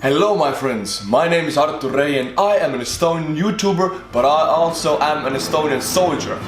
Hello my friends, my name is Artur Rehi and I am an Estonian YouTuber, but I also am an Estonian soldier.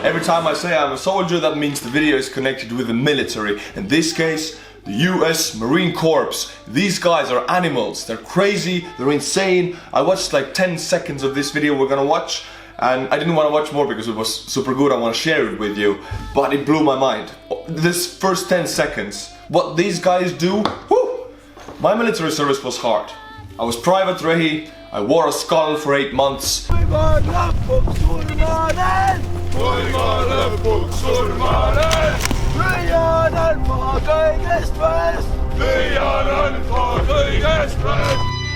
Every time I say I'm a soldier, that means the video is connected with the military. In this case, the US Marine Corps. These guys are animals. They're crazy, they're insane. I watched like 10 seconds of this video we're gonna watch, and I didn't want to watch more because it was super good. I want to share it with you, but it blew my mind. This first 10 seconds, what these guys do, whew! My military service was hard. I was Private Rehi. I wore a skull for 8 months. It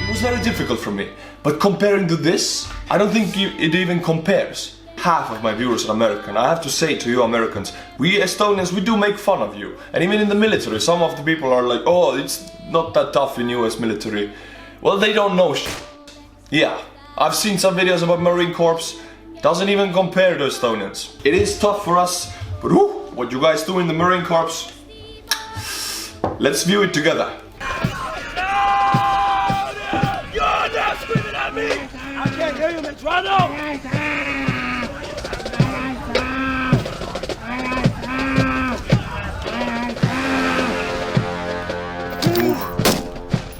was very difficult for me, but comparing to this, I don't think it even compares. Half of my viewers are American. I have to say to you Americans, we Estonians, we do make fun of you. And even in the military, some of the people are like, oh, it's not that tough in US military. Well, they don't know shit. Yeah, I've seen some videos about Marine Corps. Doesn't even compare to Estonians. It is tough for us, but whew, what you guys do in the Marine Corps, let's view it together. You're not screaming at me! I can't hear you, Mitrano!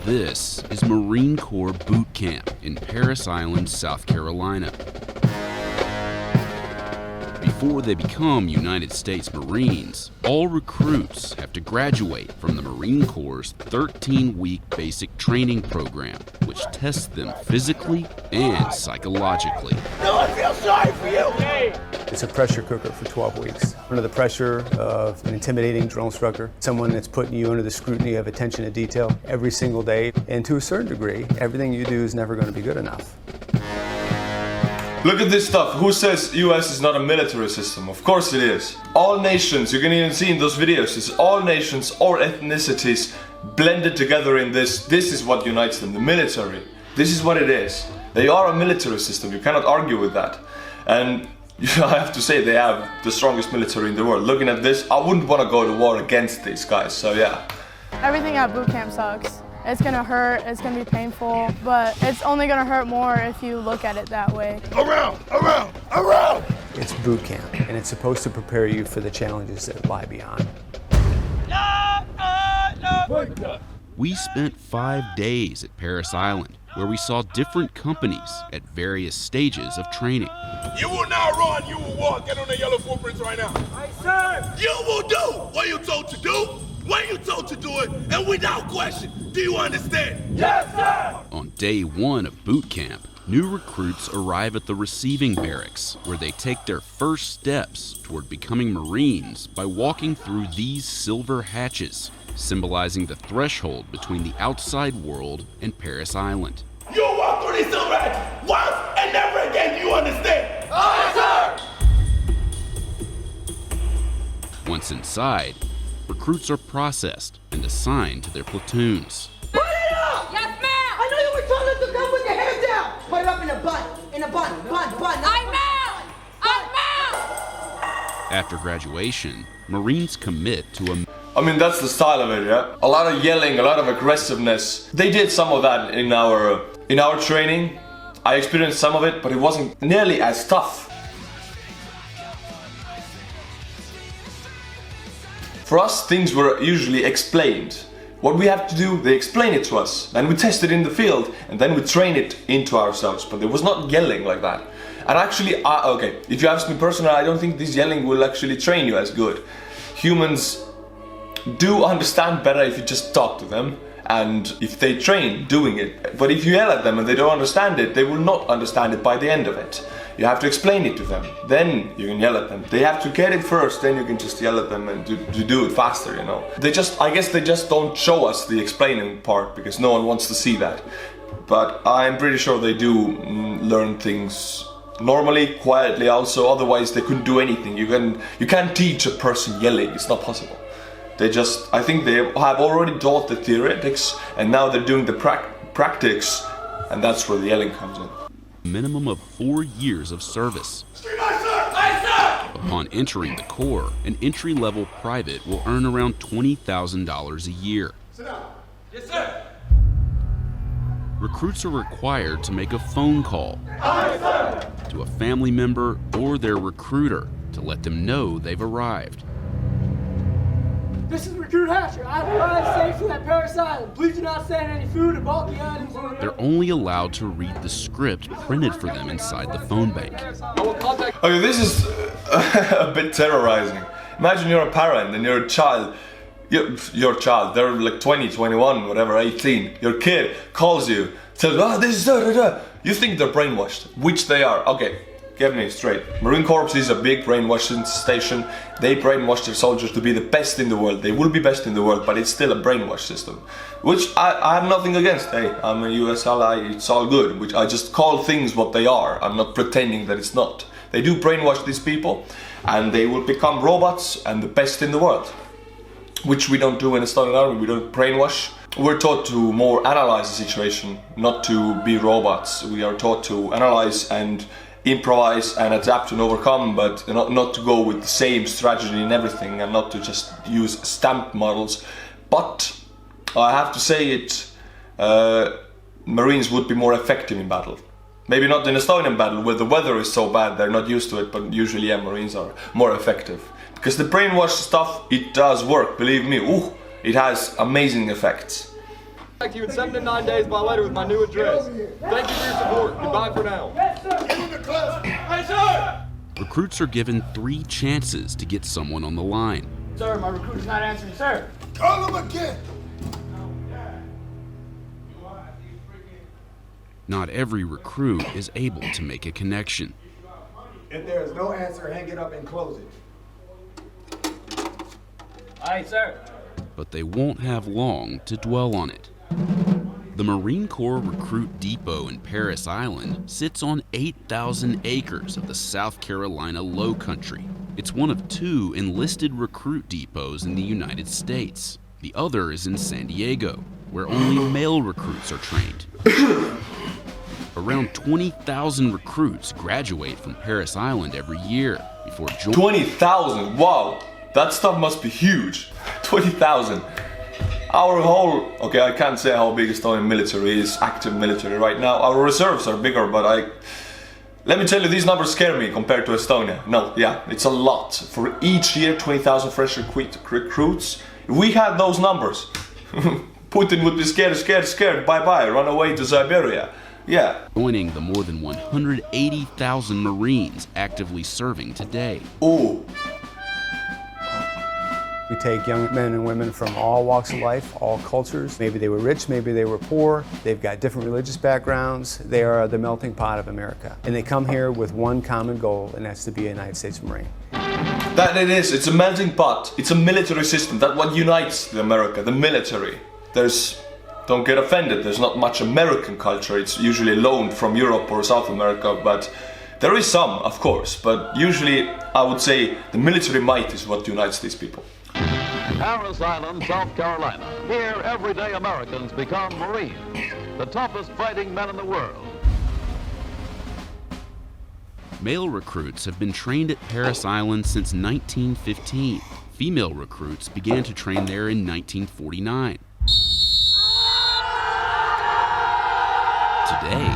This is Marine Corps Boot Camp in Parris Island, South Carolina. Before they become United States Marines, all recruits have to graduate from the Marine Corps' 13-week basic training program, which tests them physically and psychologically. No one feels sorry for you! It's a pressure cooker for 12 weeks. Under the pressure of an intimidating drill instructor, someone that's putting you under the scrutiny of attention to detail every single day, and to a certain degree, everything you do is never going to be good enough. Look at this stuff. Who says US is not a military system? Of course it is. All nations, you can even see in those videos, it's all nations or ethnicities blended together in this. This is what unites them, the military. This is what it is. They are a military system, you cannot argue with that. And I have to say, they have the strongest military in the world. Looking at this, I wouldn't want to go to war against these guys, so yeah. Everything at boot camp sucks. It's gonna hurt, it's gonna be painful, but it's only gonna hurt more if you look at it that way. Around! It's boot camp, and it's supposed to prepare you for the challenges that lie beyond. We spent 5 days at Parris Island, where we saw different companies at various stages of training. You will not run, you will walk. Get on the yellow footprints right now. Aye, sir! You will do what you're told to do, when you're told to do it, and without question. Do you understand? Yes, sir! On day 1 of boot camp, new recruits arrive at the receiving barracks, where they take their first steps toward becoming Marines by walking through these silver hatches, symbolizing the threshold between the outside world and Parris Island. You walk through these silver hatches once and never again. Do you understand? Aye, sir! Once inside, recruits are processed and assigned to their platoons. Put it up! Yes, ma'am! I know you were told us to come with your hands down! Put it up in a bun. I'm out! After graduation, Marines commit to a... I mean, that's the style of it, yeah? A lot of yelling, a lot of aggressiveness. They did some of that in our training. I experienced some of it, but it wasn't nearly as tough. For us, things were usually explained. What we have to do, they explain it to us. Then we test it in the field, and then we train it into ourselves. But it was not yelling like that. And actually, okay, if you ask me personally, I don't think this yelling will actually train you as good. Humans do understand better if you just talk to them, and if they train doing it. But if you yell at them and they don't understand it, they will not understand it by the end of it. You have to explain it to them, then you can yell at them. They have to get it first, then you can just yell at them and do it faster, you know. I guess they just don't show us the explaining part because no one wants to see that. But I'm pretty sure they do learn things normally, quietly also, otherwise they couldn't do anything. You can't teach a person yelling, it's not possible. I think they have already taught the theoretics, and now they're doing the practice, and that's where the yelling comes in. Minimum of 4 years of service. Upon entering the Corps, an entry-level private will earn around $20,000 a year. Yes, sir. Recruits are required to make a phone call to a family member or their recruiter to let them know they've arrived. This is Recruit Hatcher. I've arrived safely at Paris Island. Please do not send any food or bulky items. They're only allowed to read the script printed for them inside the phone bank. Okay, this is a bit terrorizing. Imagine you're a parent and your child, they're like 20, 21, whatever, 18. Your kid calls you, tells you, this is da. You think they're brainwashed, which they are. Okay, get me straight. Marine Corps is a big brainwashing station. They brainwash their soldiers to be the best in the world. They will be best in the world, but it's still a brainwash system. Which I have nothing against. Hey, I'm a US ally, it's all good. Which I just call things what they are. I'm not pretending that it's not. They do brainwash these people, and they will become robots and the best in the world. Which we don't do in the Estonian army, we don't brainwash. We're taught to more analyze the situation, not to be robots. We are taught to analyze and improvise and adapt and overcome, but not to go with the same strategy in everything, and not to just use stamped models. But I have to say Marines would be more effective in battle. Maybe not in Estonian battle where the weather is so bad they're not used to it, but usually Marines are more effective. Because the brainwash stuff, it does work, believe me. Ooh, it has amazing effects. Back to you in 7 to 9 days by letter with my new address. Thank you for your support. Goodbye for now. Hey, sir! Recruits are given 3 chances to get someone on the line. Sir, my recruit is not answering, sir. Call him again. Not every recruit is able to make a connection. If there is no answer, hang it up and close it. Aye, sir. But they won't have long to dwell on it. The Marine Corps Recruit Depot in Paris Island sits on 8,000 acres of the South Carolina Low Country. It's one of 2 enlisted recruit depots in the United States. The other is in San Diego, where only male recruits are trained. Around 20,000 recruits graduate from Paris Island every year before joining. 20,000, wow, that stuff must be huge. 20,000. Our whole, okay, I can't say how big Estonian military is, active military right now. Our reserves are bigger, but let me tell you, these numbers scare me compared to Estonia. No, yeah, it's a lot. For each year, 20,000 fresh recruits. If we had those numbers, Putin would be scared, bye-bye, run away to Siberia. Yeah. Joining the more than 180,000 Marines actively serving today. Ooh. We take young men and women from all walks of life, all cultures. Maybe they were rich, maybe they were poor. They've got different religious backgrounds. They are the melting pot of America. And they come here with one common goal, and that's to be a United States Marine. That it is. It's a melting pot. It's a military system. That's what unites America, the military. Don't get offended, there's not much American culture. It's usually loaned from Europe or South America, but there is some, of course. But usually, I would say, the military might is what unites these people. Paris Island, South Carolina. Here, everyday Americans become Marines, the toughest fighting men in the world. Male recruits have been trained at Paris Island since 1915. Female recruits began to train there in 1949. Today,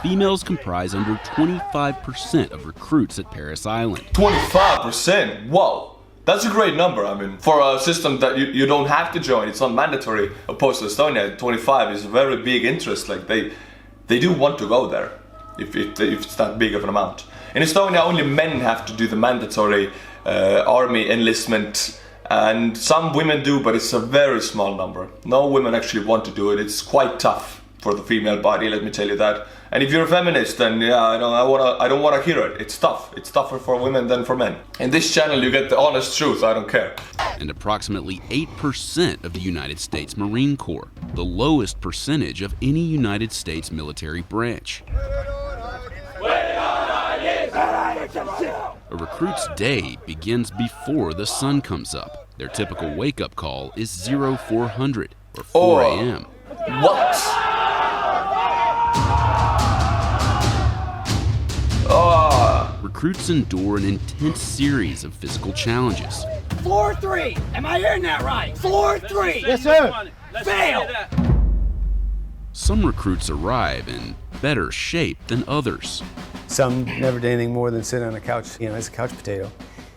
females comprise under 25% of recruits at Paris Island. 25%? Wow! That's a great number. I mean, for a system that you don't have to join, it's not mandatory, opposed to Estonia, 25 is a very big interest. Like, they do want to go there, if it's that big of an amount. In Estonia, only men have to do the mandatory army enlistment, and some women do, but it's a very small number. No women actually want to do it. It's quite tough for the female body, let me tell you that. And if you're a feminist, then yeah, I don't want to hear it. It's tough. It's tougher for women than for men. In this channel, you get the honest truth. I don't care. And approximately 8% of the United States Marine Corps, the lowest percentage of any United States military branch. A recruit's day begins before the sun comes up. Their typical wake-up call is 0400 or 4 a.m. What? Recruits endure an intense series of physical challenges. 4-3. Am I hearing that right? 4-3. Yes, sir. Fail. Some recruits arrive in better shape than others. Some never did anything more than sit on a couch, as a couch potato.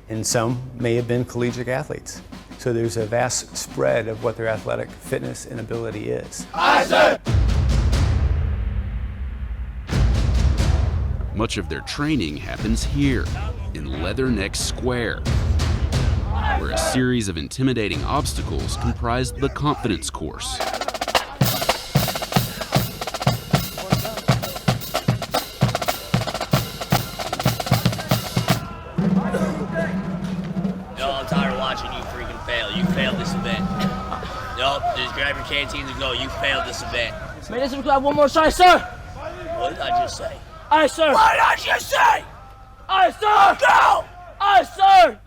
And some may have been collegiate athletes. So there's a vast spread of what their athletic fitness and ability is. Aye, sir. Much of their training happens here, in Leatherneck Square, where a series of intimidating obstacles comprise the confidence course. No, I'm tired of watching you freaking fail. You failed this event. Nope, just grab your canteen and go. You failed this event. May this have one more try, sir. What did I just say? Aye, sir. What did I just say? Aye, sir. Go! Aye, sir.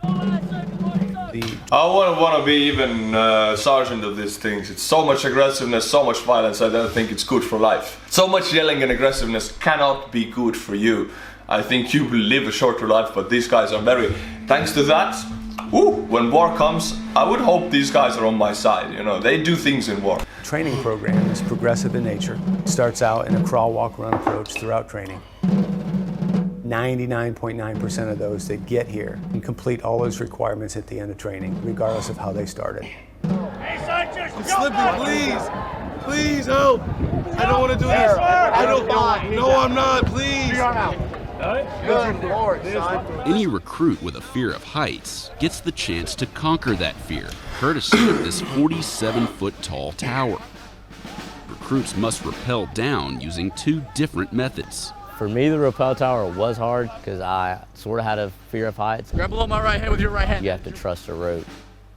I wouldn't want to be even sergeant of these things. It's so much aggressiveness, so much violence, I don't think it's good for life. So much yelling and aggressiveness cannot be good for you. I think you will live a shorter life, but these guys are very... Thanks to that, when war comes, I would hope these guys are on my side. They do things in war. Training program is progressive in nature. It starts out in a crawl, walk, run approach throughout training. 99.9% of those that get here can complete all those requirements at the end of training, regardless of how they started. I'm slipping, please. Please help. I don't want to do this. I don't. No, I'm not. Please. Good Lord, son. Any recruit with a fear of heights gets the chance to conquer that fear, courtesy of this 47-foot-tall tower. Recruits must rappel down using 2 different methods. For me, the rappel tower was hard because I sort of had a fear of heights. Grab below my right hand with your right hand. You have to trust the rope.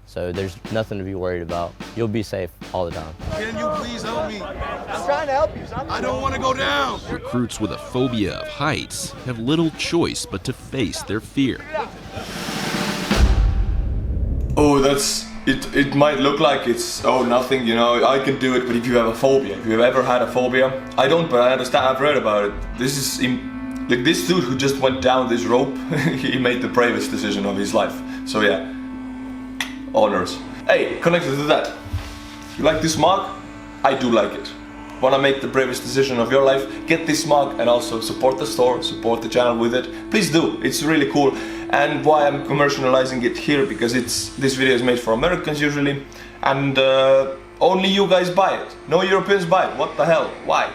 So there's nothing to be worried about. You'll be safe all the time. Can you please help me? I'm trying to help you, son. I don't want to go down. Recruits with a phobia of heights have little choice but to face their fear. Oh, it might look like it's, nothing, I can do it, but if you have a phobia, if you've ever had a phobia, I don't, but I understand, I've read about it. This is, like this dude who just went down this rope, he made the bravest decision of his life. So yeah, honors. Hey, connected to that, you like this mug? I do like it. Wanna make the bravest decision of your life? Get this mug and also support the store, support the channel with it. Please do, it's really cool. And why I'm commercializing it here, because this video is made for Americans usually, and only you guys buy it. No Europeans buy it. What the hell? Why?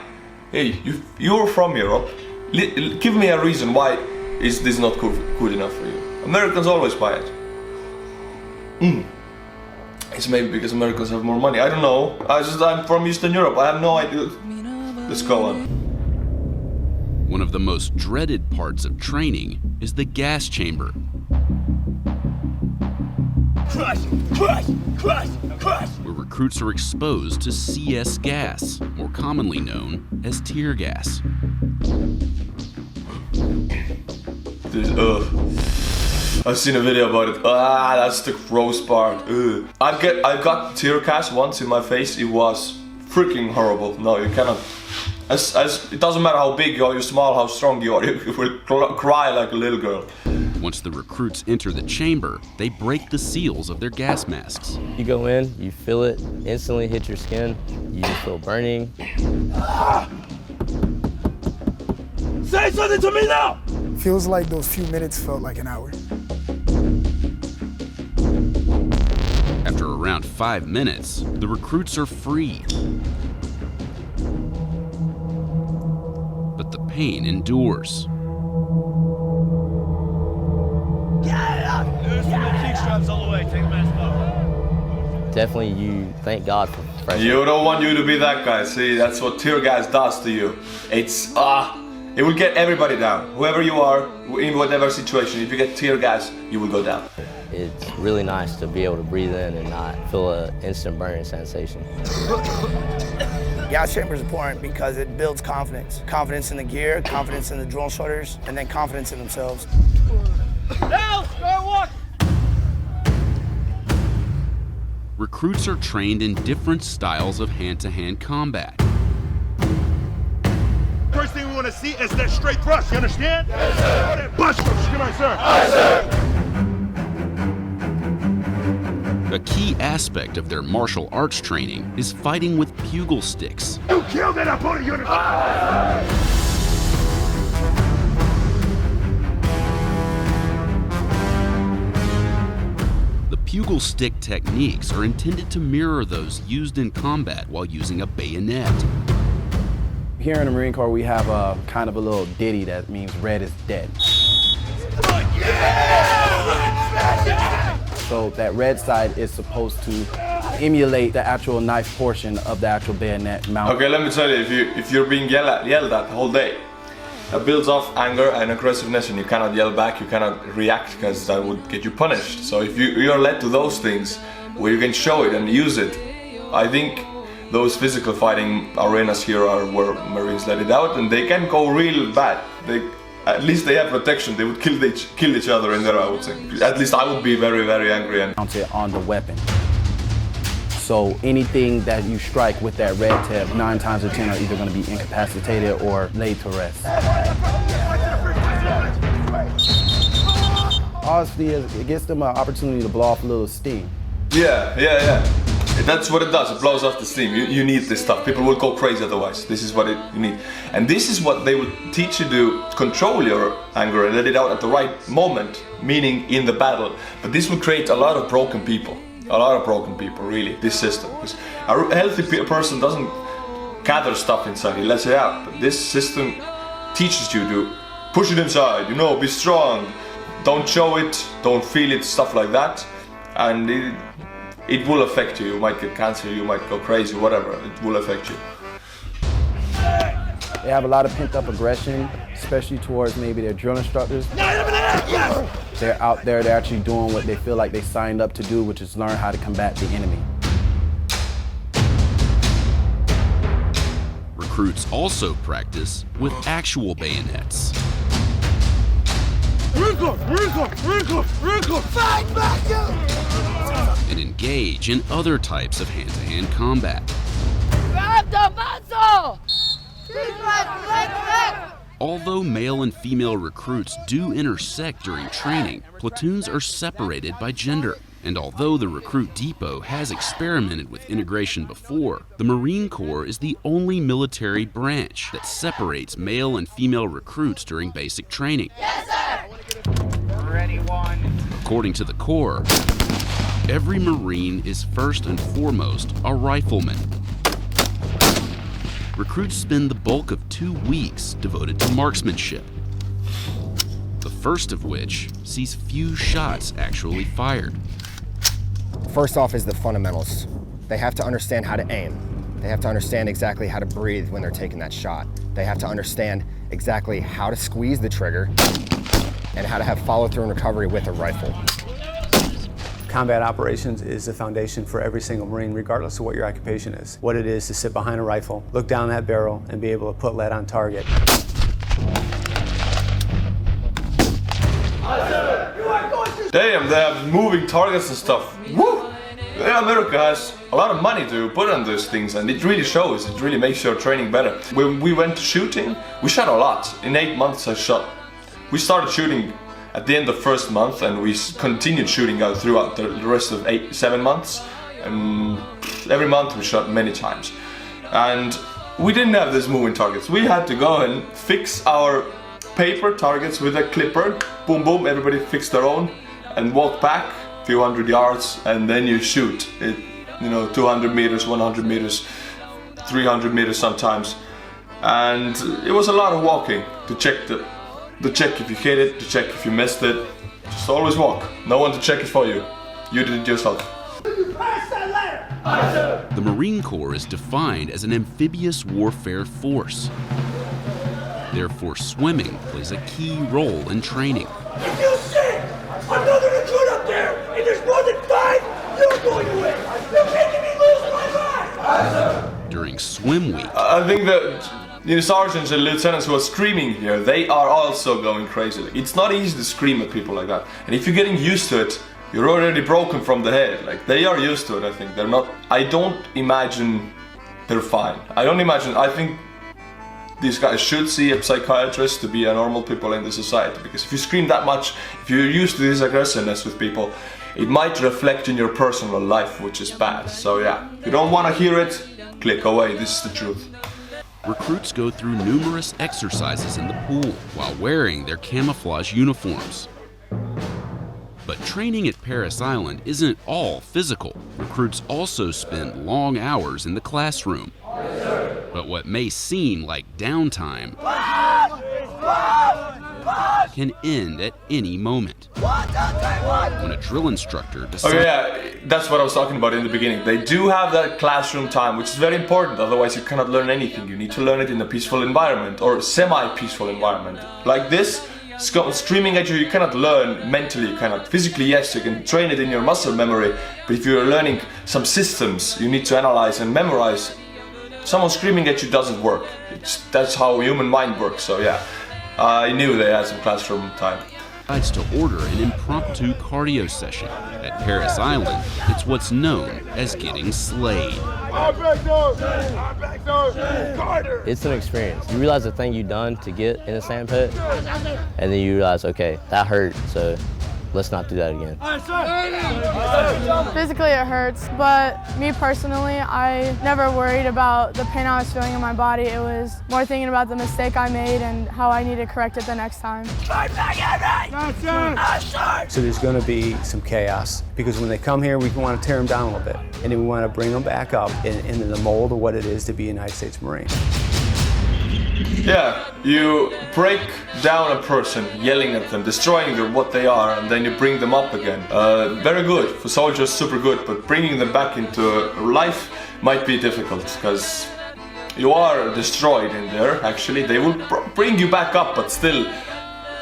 Hey, you're from Europe. Give me a reason why is this not good enough for you. Americans always buy it. It's maybe because Americans have more money. I don't know. I'm from Eastern Europe. I have no idea. Let's go on. One of the most dreaded parts of training is the gas chamber. Crush, crush, crush, crush. Where recruits are exposed to CS gas, more commonly known as tear gas. I've seen a video about it. That's the gross part. I got tear gas once in my face. It was freaking horrible. No, you cannot. It doesn't matter how big you are, how small, how strong you are. You will cry like a little girl. Once the recruits enter the chamber, they break the seals of their gas masks. You go in, you feel it, instantly hit your skin, you feel burning. Say something to me now! Feels like those few minutes felt like an hour. After around 5 minutes, the recruits are free. But the pain endures. Definitely, you thank God for fresh air. You don't want you to be that guy. See, that's what tear gas does to you. It will get everybody down. Whoever you are, in whatever situation, if you get tear gas, you will go down. It's really nice to be able to breathe in and not feel an instant burning sensation. Gas chamber is important because it builds confidence. Confidence in the gear, confidence in the drill instructors, and then confidence in themselves. Now, start walking. Recruits are trained in different styles of hand-to-hand combat. First thing we want to see is that straight thrust, you understand? Yes, sir. That bust thrust, good night, sir. Yes, sir. A key aspect of their martial arts training is fighting with pugil sticks. You killed that opponent, you understand? The pugil stick techniques are intended to mirror those used in combat while using a bayonet. Here in the Marine Corps, we have a kind of a little ditty that means red is dead. So that red side is supposed to emulate the actual knife portion of the actual bayonet mount. Okay, let me tell you, if you're being yelled at the whole day, that builds off anger and aggressiveness, and you cannot yell back, you cannot react, because that would get you punished. So if you're led to those things where you can show it and use it, I think those physical fighting arenas here are where Marines let it out, and they can go real bad. At least they have protection. They would kill each other in there, I would say. At least I would be very, very angry. And mounted on the weapon. So anything that you strike with that red tip, 9 times out of 10 are either going to be incapacitated or laid to rest. Honestly, it gives them an opportunity to blow off a little steam. Yeah. That's what it does. It blows off the steam. You need this stuff. People will go crazy otherwise. This is what you need. And this is what they will teach you to control your anger and let it out at the right moment, meaning in the battle. But this will create a lot of broken people. A lot of broken people, really, this system. Because a healthy person doesn't gather stuff inside, he lets it out. But this system teaches you to push it inside, be strong. Don't show it, don't feel it, stuff like that. And it will affect you. You might get cancer, you might go crazy, whatever. It will affect you. They have a lot of pent-up aggression, especially towards maybe their drill instructors. They're out there, they're actually doing what they feel like they signed up to do, which is learn how to combat the enemy. Recruits also practice with actual bayonets. Fight back up! And engage in other types of hand-to-hand combat. Grab the muscle! Although male and female recruits do intersect during training, platoons are separated by gender. And although the recruit depot has experimented with integration before, the Marine Corps is the only military branch that separates male and female recruits during basic training. Yes, sir! Ready, one. According to the Corps, every Marine is first and foremost a rifleman. Recruits spend the bulk of 2 weeks devoted to marksmanship, the first of which sees few shots actually fired. First off is the fundamentals. They have to understand how to aim. They have to understand exactly how to breathe when they're taking that shot. They have to understand exactly how to squeeze the trigger and how to have follow-through and recovery with a rifle. Combat operations is the foundation for every single Marine, regardless of what your occupation is. What it is to sit behind a rifle, look down that barrel, and be able to put lead on target. Damn, they have moving targets and stuff. Woo! Yeah, America has a lot of money to put on those things, and it really shows. It really makes your training better. When we went shooting, we shot a lot. In 8 months I shot. We started shooting at the end of first month, and we continued shooting out throughout the rest of 7 months. And every month we shot many times. And we didn't have these moving targets. We had to go and fix our paper targets with a clipper. Boom, boom, everybody fixed their own, and walk back a few hundred yards, and then you shoot it, 200 meters, 100 meters, 300 meters sometimes. And it was a lot of walking to check check if you hit it, to check if you missed it. Just always walk. No one to check it for you. You did it yourself. The Marine Corps is defined as an amphibious warfare force. Therefore, swimming plays a key role in training. If you see another recruit up there and there's more than 5, you're going to win. You're making me lose my mind. During swim week, I think that the sergeants and lieutenants who are screaming here, they are also going crazy. It's not easy to scream at people like that. And if you're getting used to it, you're already broken from the head. Like, they are used to it, I think. They're not... I don't imagine they're fine. I think these guys should see a psychiatrist to be a normal people in the society, because if you scream that much, if you're used to this aggressiveness with people, it might reflect in your personal life, which is bad. So yeah, if you don't want to hear it, click away. This is the truth. Recruits go through numerous exercises in the pool while wearing their camouflage uniforms. But training at Paris Island isn't all physical. Recruits also spend long hours in the classroom. But what may seem like downtime can end at any moment. When a drill instructor decides... Okay, yeah, that's what I was talking about in the beginning. They do have that classroom time, which is very important, otherwise you cannot learn anything. You need to learn it in a peaceful environment, or semi-peaceful environment. Like this, screaming at you, you cannot learn mentally, you cannot. Physically, yes, you can train it in your muscle memory, but if you're learning some systems you need to analyze and memorize, someone screaming at you doesn't work. That's how human mind works, so yeah. I knew they had some classroom time. Decides to order an impromptu cardio session. At Paris Island, it's what's known as getting slayed. It's an experience. You realize the thing you've done to get in a sand pit, and then you realize, okay, that hurt, so let's not do that again. Physically it hurts, but me personally, I never worried about the pain I was feeling in my body. It was more thinking about the mistake I made and how I need to correct it the next time. So there's going to be some chaos, because when they come here, we want to tear them down a little bit, and then we want to bring them back up into the mold of what it is to be a United States Marine. Yeah, you break down a person, yelling at them, destroying them, what they are, and then you bring them up again. Very good, for soldiers, super good, but bringing them back into life might be difficult, because you are destroyed in there, actually. They will bring you back up, but still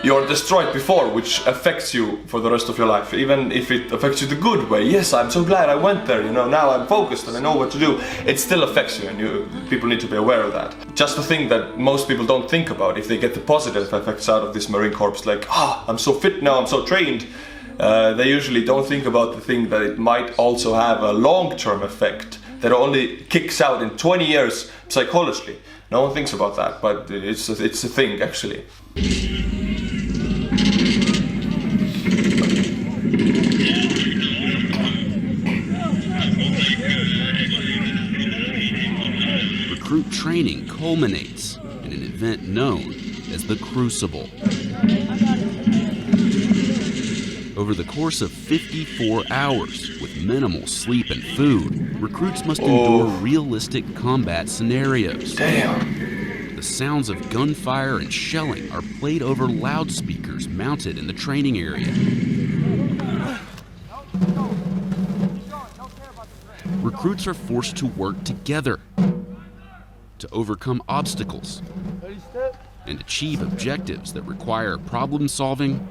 you're destroyed before, which affects you for the rest of your life, even if it affects you the good way. Yes, I'm so glad I went there, you know, now I'm focused and I know what to do. It still affects you, and people need to be aware of that. Just the thing that most people don't think about, if they get the positive effects out of this Marine Corps, like, I'm so fit now, I'm so trained, they usually don't think about the thing that it might also have a long-term effect that only kicks out in 20 years psychologically. No one thinks about that, but it's a thing, actually. Recruit training culminates in an event known as the Crucible. Over the course of 54 hours, with minimal sleep and food, recruits must endure realistic combat scenarios. Damn. The sounds of gunfire and shelling are played over loudspeakers mounted in the training area. Recruits are forced to work together to overcome obstacles and achieve objectives that require problem solving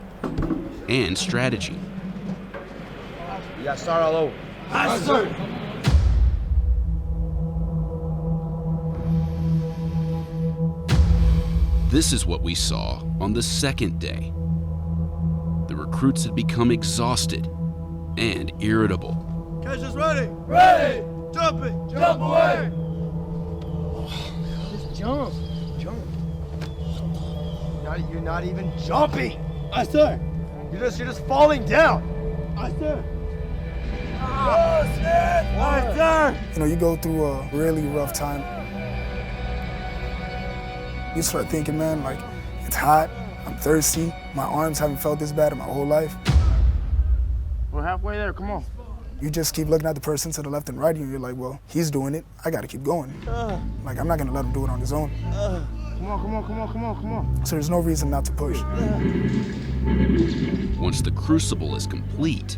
and strategy. You gotta start all over. Yes, sir. This is what we saw on the second day. The recruits had become exhausted and irritable. Catch us ready. Ready. Jumping. Jump away. Just jump. Jump. You're not even jumping. Yes, sir. You're just falling down. Yes, sir. Yes, sir. You know, you go through a really rough time. You start thinking, man, like, it's hot, I'm thirsty, my arms haven't felt this bad in my whole life. We're halfway there, come on. You just keep looking at the person to the left and right, and you're like, well, he's doing it, I gotta keep going. Like, I'm not gonna let him do it on his own. Come on. So there's no reason not to push. Once the Crucible is complete,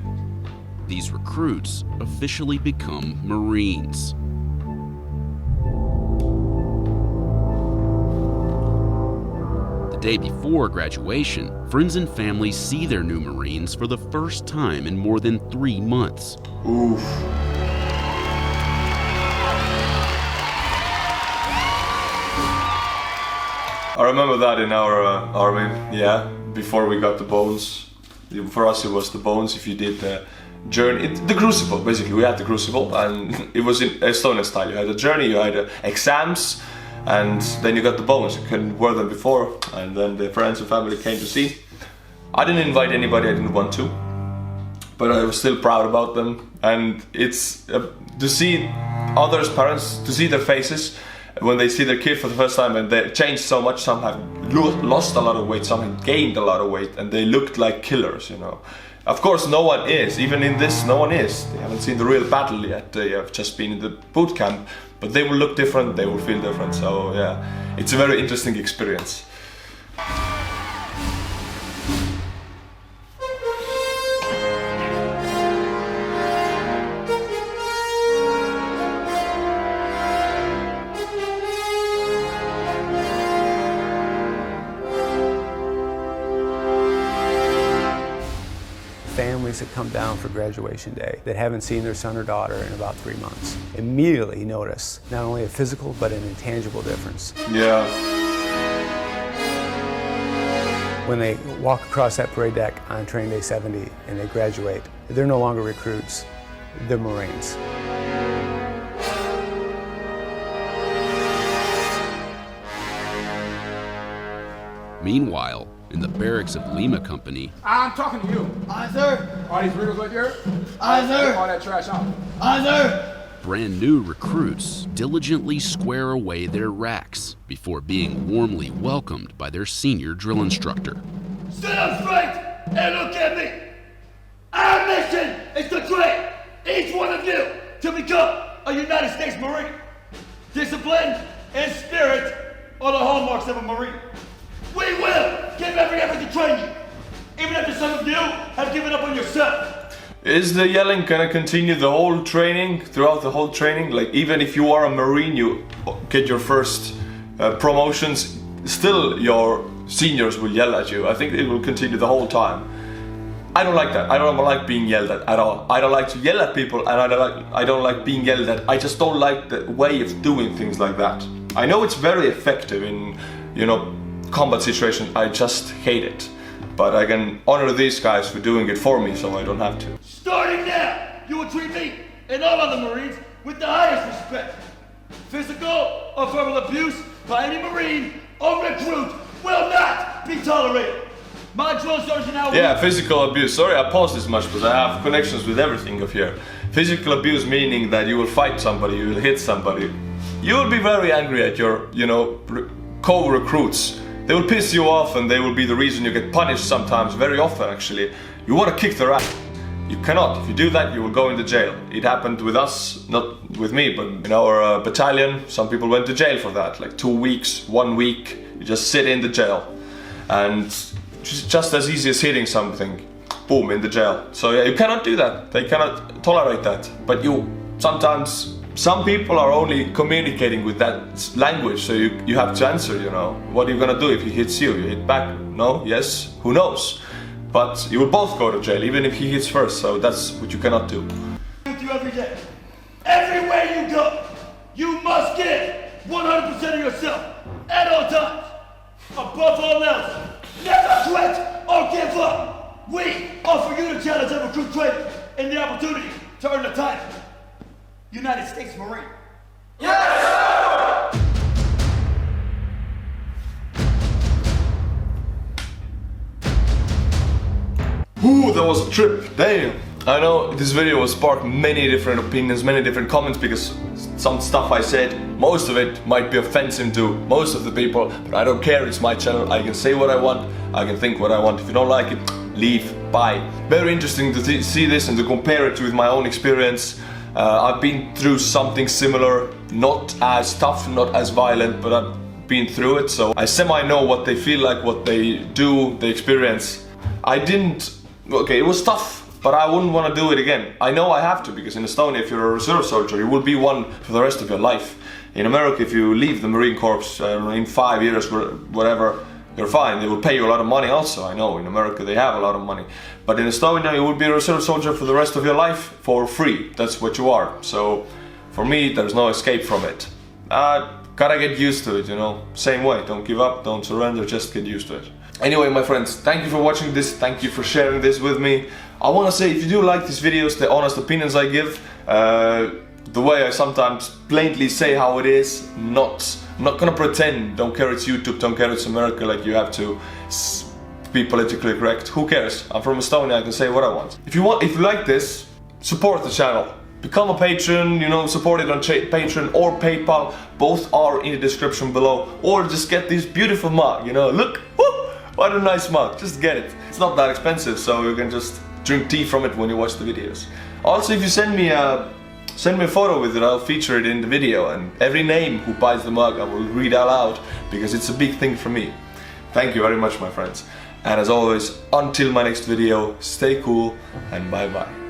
these recruits officially become Marines. The day before graduation, friends and family see their new Marines for the first time in more than 3 months. Oof. I remember that in our army, yeah, before we got the bones. For us it was the bones if you did the journey, the crucible basically. We had the crucible and it was in Estonian style. You had a journey, you had exams, and then you got the bones. You couldn't wear them before, and then the friends and family came to see. I didn't invite anybody, I didn't want to, but I was still proud about them. And it's to see others' parents, to see their faces when they see their kid for the first time, and they changed so much. Some have lost a lot of weight, some have gained a lot of weight, and they looked like killers, you know. Of course, no one is, even in this, no one is. They haven't seen the real battle yet, they have just been in the boot camp, but they will look different, they will feel different, so yeah, it's a very interesting experience. Families that come down for graduation day that haven't seen their son or daughter in about 3 months immediately notice not only a physical but an intangible difference. Yeah. When they walk across that parade deck on training day 70 and they graduate, they're no longer recruits, they're Marines. Meanwhile, in the barracks of Lima Company, I'm talking to you. Aye, sir. All these riddles right there? Aye, sir. All that trash out. Aye, sir. brand new recruits diligently square away their racks before being warmly welcomed by their senior drill instructor. Sit up straight and look at me. Our mission is to train each one of you to become a United States Marine. Discipline and spirit are the hallmarks of a Marine. We will give every effort to train you, even after some of you have given up on yourself. Is the yelling gonna continue the whole training, throughout the whole training? Like, even if you are a Marine, you get your first promotions, still your seniors will yell at you. I think it will continue the whole time. I don't like that. I don't like being yelled at all. I don't like to yell at people, and I don't like being yelled at. I just don't like the way of doing things like that. I know it's very effective in, you know, combat situations. I just hate it. But I can honor these guys for doing it for me, so I don't have to. Starting now, you will treat me and all other Marines with the highest respect. Physical or verbal abuse by any Marine or recruit will not be tolerated. My drill sergeant now. Yeah, physical abuse. Sorry I paused this much, because I have connections with everything of here. Physical abuse meaning that you will fight somebody, you will hit somebody. You will be very angry at your, you know, co-recruits. They will piss you off, and they will be the reason you get punished sometimes, very often actually. You want to kick their ass. You cannot. If you do that, you will go into jail. It happened with us, not with me, but in our battalion, some people went to jail for that. Like 2 weeks, 1 week, you just sit in the jail. And just as easy as hitting something, boom, in the jail. So yeah, you cannot do that. They cannot tolerate that. But you sometimes, some people are only communicating with that language, so you have to answer, you know. What are you gonna do if he hits you? You hit back? No? Yes? Who knows? But you will both go to jail, even if he hits first, so that's what you cannot do. With you every day. Everywhere you go, you must give 100% of yourself at all times. Above all else, never quit or give up. We offer you the challenge of recruit training and the opportunity to earn the title United States Marine. Yes, sir! Ooh, that was a trip, damn! I know this video will spark many different opinions, many different comments, because some stuff I said, most of it might be offensive to most of the people, but I don't care, it's my channel, I can say what I want, I can think what I want. If you don't like it, leave, bye. Very interesting to see this and to compare it with my own experience. I've been through something similar, not as tough, not as violent, but I've been through it, so I semi-know what they feel like, what they do, they experience. I didn't, okay, it was tough, but I wouldn't want to do it again. I know I have to, because in Estonia, if you're a reserve soldier, you will be one for the rest of your life. In America, if you leave the Marine Corps in 5 years, whatever, you're fine. They will pay you a lot of money also. I know in America they have a lot of money. But in Estonia you will be a reserve soldier for the rest of your life for free. That's what you are. So for me there's no escape from it. gotta get used to it, you know. Same way, don't give up, don't surrender, just get used to it. Anyway, my friends, thank you for watching this, thank you for sharing this with me. I wanna say, if you do like these videos, the honest opinions I give, the way I sometimes plainly say how it is, I'm not gonna pretend, don't care it's YouTube, don't care it's America, like you have to be politically correct. Who cares? I'm from Estonia, I can say what I want. If you like this, support the channel. Become a patron, you know, support it on Patreon or PayPal. Both are in the description below. Or just get this beautiful mug, you know, look, whoo, what a nice mug, just get it. It's not that expensive, so you can just drink tea from it when you watch the videos. Also, if you send me a photo with it, I'll feature it in the video, and every name who buys the mug I will read out loud, because it's a big thing for me. Thank you very much, my friends. And as always, until my next video, stay cool and bye bye.